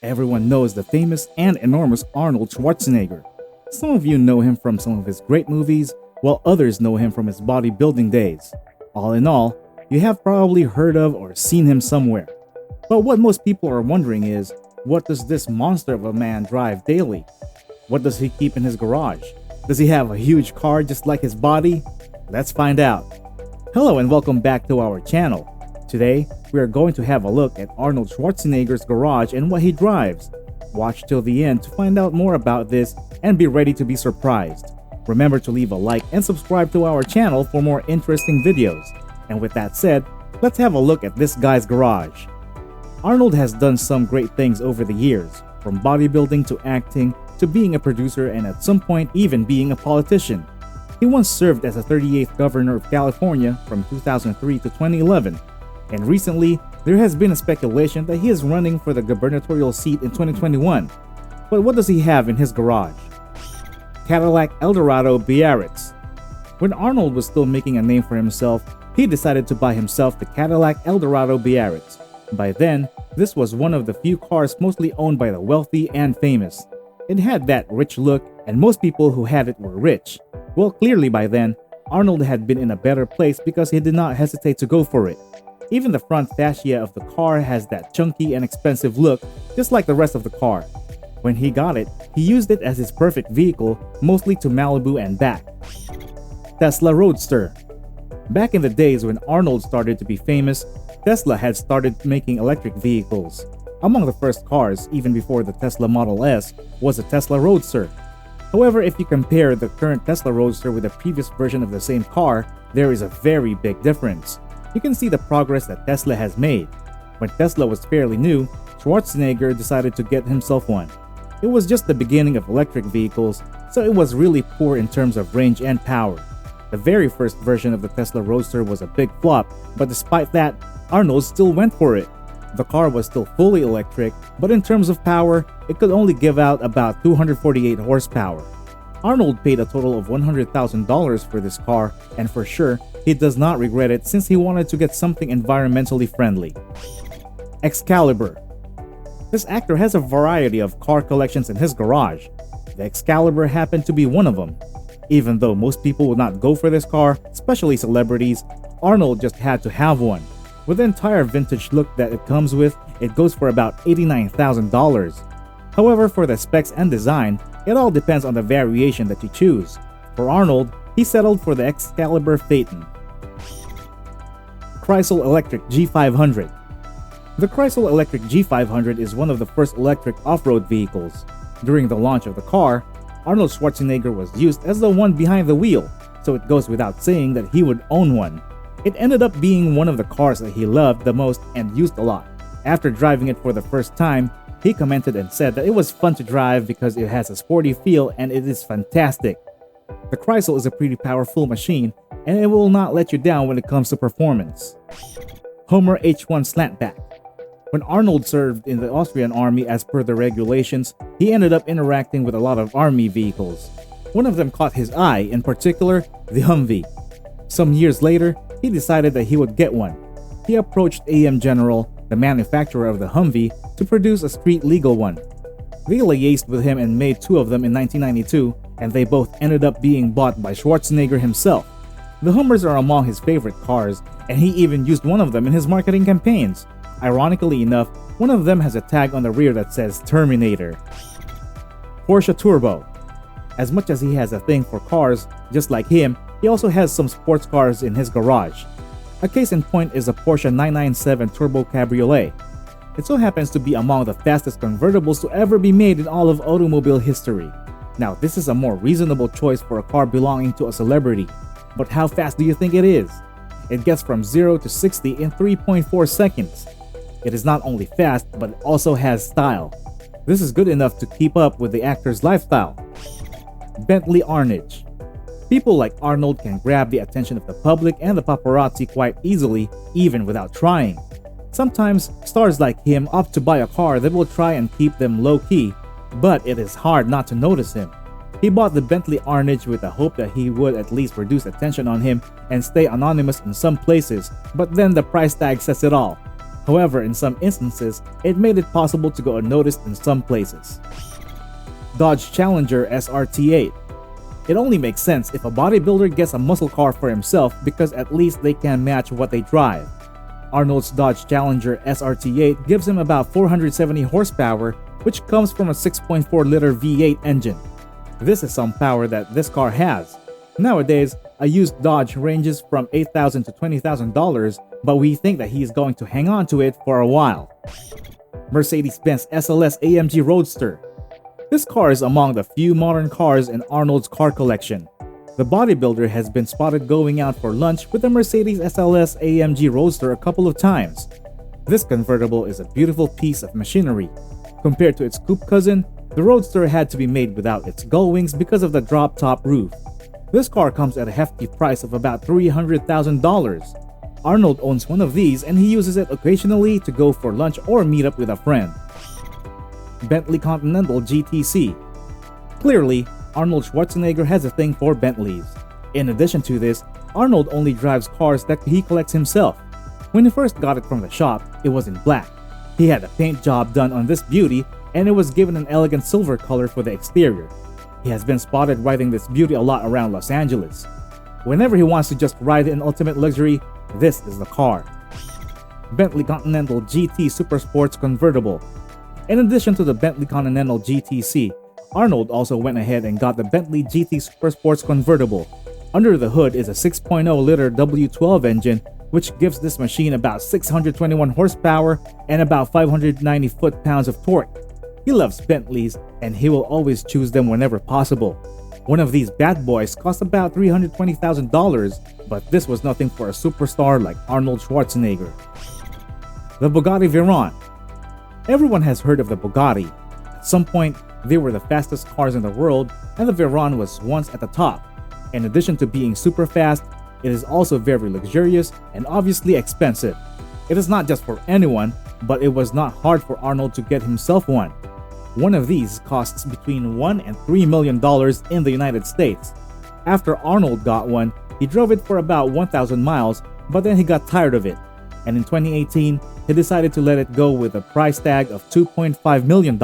Everyone knows the famous and enormous Arnold Schwarzenegger. Some of you know him from some of his great movies, while others know him from his bodybuilding days. All in all, you have probably heard of or seen him somewhere. But what most people are wondering is, what does this monster of a man drive daily? What does he keep in his garage? Does he have a huge car just like his body? Let's find out. Hello and welcome back to our channel. Today, we are going to have a look at Arnold Schwarzenegger's garage and what he drives. Watch till the end to find out more about this and be ready to be surprised. Remember to leave a like and subscribe to our channel for more interesting videos. And with that said, let's have a look at this guy's garage. Arnold has done some great things over the years, from bodybuilding to acting to being a producer and at some point even being a politician. He once served as the 38th governor of California from 2003 to 2011. And recently, there has been a speculation that he is running for the gubernatorial seat in 2021. But what does he have in his garage? Cadillac Eldorado Biarritz. When Arnold was still making a name for himself, he decided to buy himself the Cadillac Eldorado Biarritz. By then, this was one of the few cars mostly owned by the wealthy and famous. It had that rich look, and most people who had it were rich. Well, clearly by then, Arnold had been in a better place because he did not hesitate to go for it. Even the front fascia of the car has that chunky and expensive look, just like the rest of the car. When he got it, he used it as his perfect vehicle, mostly to Malibu and back. Tesla Roadster. Back in the days when Arnold started to be famous, Tesla had started making electric vehicles. Among the first cars, even before the Tesla Model S, was the Tesla Roadster. However, if you compare the current Tesla Roadster with the previous version of the same car, there is a very big difference. You can see the progress that Tesla has made. When Tesla was fairly new, Schwarzenegger decided to get himself one. It was just the beginning of electric vehicles, so it was really poor in terms of range and power. The very first version of the Tesla Roadster was a big flop, but despite that, Arnold still went for it. The car was still fully electric, but in terms of power, it could only give out about 248 horsepower. Arnold paid a total of $100,000 for this car, and for sure, he does not regret it since he wanted to get something environmentally friendly. Excalibur. This actor has a variety of car collections in his garage. The Excalibur happened to be one of them. Even though most people would not go for this car, especially celebrities, Arnold just had to have one. With the entire vintage look that it comes with, it goes for about $89,000. However, for the specs and design, it all depends on the variation that you choose. For Arnold, he settled for the Excalibur Phaeton. Chrysler Electric G500. The Chrysler Electric G500 is one of the first electric off-road vehicles. During the launch of the car, Arnold Schwarzenegger was used as the one behind the wheel, so it goes without saying that he would own one. It ended up being one of the cars that he loved the most and used a lot. After driving it for the first time, he commented and said that it was fun to drive because it has a sporty feel and it is fantastic. The Chrysler is a pretty powerful machine and it will not let you down when it comes to performance. Hummer H1 Slantback. When Arnold served in the Austrian army as per the regulations, he ended up interacting with a lot of army vehicles. One of them caught his eye, in particular, the Humvee. Some years later, he decided that he would get one. He approached AM General, the manufacturer of the Humvee, to produce a street-legal one. They liaised with him and made two of them in 1992, and they both ended up being bought by Schwarzenegger himself. The Hummers are among his favorite cars, and he even used one of them in his marketing campaigns. Ironically enough, one of them has a tag on the rear that says Terminator. Porsche Turbo. As much as he has a thing for cars, just like him, he also has some sports cars in his garage. A case in point is a Porsche 997 Turbo Cabriolet. It so happens to be among the fastest convertibles to ever be made in all of automobile history. Now, this is a more reasonable choice for a car belonging to a celebrity. But how fast do you think it is? It gets from 0 to 60 in 3.4 seconds. It is not only fast, but it also has style. This is good enough to keep up with the actor's lifestyle. Bentley Arnage. People like Arnold can grab the attention of the public and the paparazzi quite easily, even without trying. Sometimes, stars like him opt to buy a car that will try and keep them low-key, but it is hard not to notice him. He bought the Bentley Arnage with the hope that he would at least reduce attention on him and stay anonymous in some places, but then the price tag says it all. However, in some instances, it made it possible to go unnoticed in some places. Dodge Challenger SRT8. It only makes sense if a bodybuilder gets a muscle car for himself because at least they can match what they drive. Arnold's Dodge Challenger SRT8 gives him about 470 horsepower, which comes from a 6.4-liter V8 engine. This is some power that this car has. Nowadays, a used Dodge ranges from $8,000 to $20,000, but we think that he is going to hang on to it for a while. Mercedes-Benz SLS AMG Roadster. This car is among the few modern cars in Arnold's car collection. The bodybuilder has been spotted going out for lunch with the Mercedes SLS AMG Roadster a couple of times. This convertible is a beautiful piece of machinery. Compared to its coupe cousin, the Roadster had to be made without its gull wings because of the drop-top roof. This car comes at a hefty price of about $300,000. Arnold owns one of these and he uses it occasionally to go for lunch or meet up with a friend. Bentley Continental GTC. Clearly, Arnold Schwarzenegger has a thing for Bentleys. In addition to this, Arnold only drives cars that he collects himself. When he first got it from the shop, it was in black. He had a paint job done on this beauty and it was given an elegant silver color for the exterior. He has been spotted riding this beauty a lot around Los Angeles. Whenever he wants to just ride in ultimate luxury, this is the car. Bentley Continental GT Super Sports Convertible. In addition to the Bentley Continental GTC, Arnold also went ahead and got the Bentley GT Super Sports Convertible. Under the hood is a 6.0-liter W12 engine, which gives this machine about 621 horsepower and about 590 foot-pounds of torque. He loves Bentleys, and he will always choose them whenever possible. One of these bad boys cost about $320,000, but this was nothing for a superstar like Arnold Schwarzenegger. The Bugatti Veyron. Everyone has heard of the Bugatti. At some point, they were the fastest cars in the world, and the Veyron was once at the top. In addition to being super fast, it is also very luxurious and obviously expensive. It is not just for anyone, but it was not hard for Arnold to get himself one. One of these costs between $1 and $3 million in the United States. After Arnold got one, he drove it for about 1,000 miles, but then he got tired of it. And in 2018, he decided to let it go with a price tag of $2.5 million.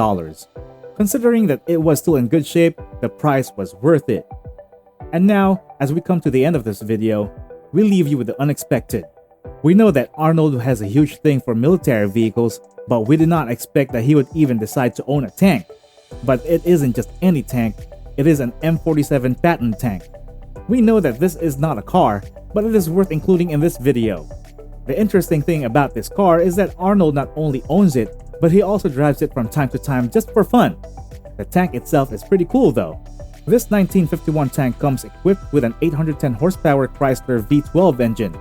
Considering that it was still in good shape, the price was worth it. And now, as we come to the end of this video, we leave you with the unexpected. We know that Arnold has a huge thing for military vehicles, but we did not expect that he would even decide to own a tank. But it isn't just any tank, it is an M47 Patton tank. We know that this is not a car, but it is worth including in this video. The interesting thing about this car is that Arnold not only owns it, but he also drives it from time to time just for fun. The tank itself is pretty cool though. This 1951 tank comes equipped with an 810 horsepower Chrysler V12 engine.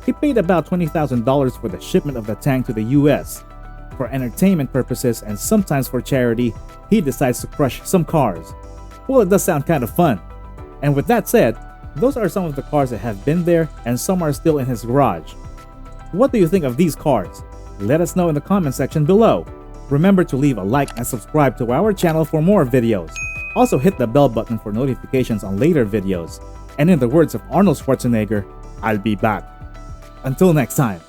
He paid about $20,000 for the shipment of the tank to the US. For entertainment purposes and sometimes for charity, he decides to crush some cars. Well, it does sound kind of fun. And with that said, those are some of the cars that have been there and some are still in his garage. What do you think of these cars? Let us know in the comment section below. Remember to leave a like and subscribe to our channel for more videos. Also hit the bell button for notifications on later videos. And in the words of Arnold Schwarzenegger, I'll be back. Until next time.